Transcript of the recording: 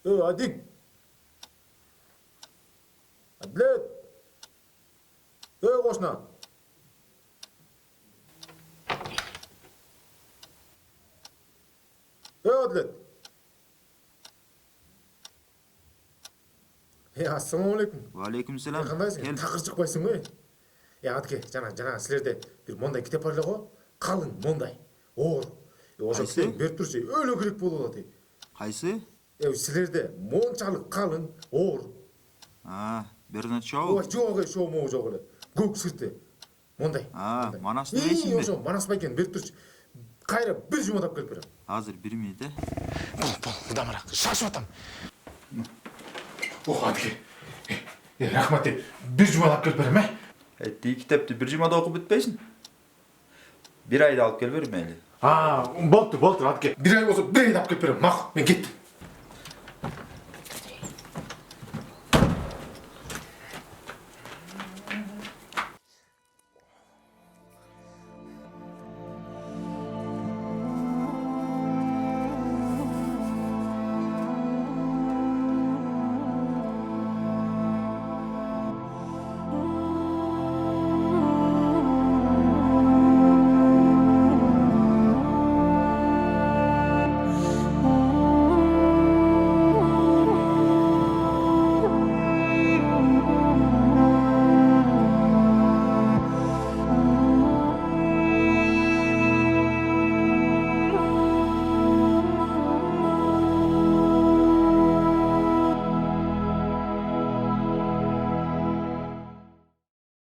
Адик. Адлет. Қошна. Адлет. Ассалаумалейкум. Валейкумселам. Қандайсың? Кел. Тақыр шықпайсың ғой. Адке, жаңа сілерде бір мондай кітап бар ғой. Қалың мондай. Ор. Ошо Қайсы? беріп тұрсы өлі керек болады. Қайсы? Сілерде моншалық қалың ор. Бернет Шоу. Жоқ, шоу моу жоқ эле. Көк сырты. Мондай. Манас демейсің бе? Ошо манас ба екен, беріп тұршы. Қайра бір жұмадап келіп берем. Азыр 1 минут, Мыдамырақ, шашып атам. Адке. Рахмат, бір жұмадап келіп берем, Ти китепти 1 жумада окуп бүтпөйсүң? 1 айда алып келип бер мейли. Болду, Адке. Бір ай болса, бір айда алып келіп берем. Мақұл, мен кеттім.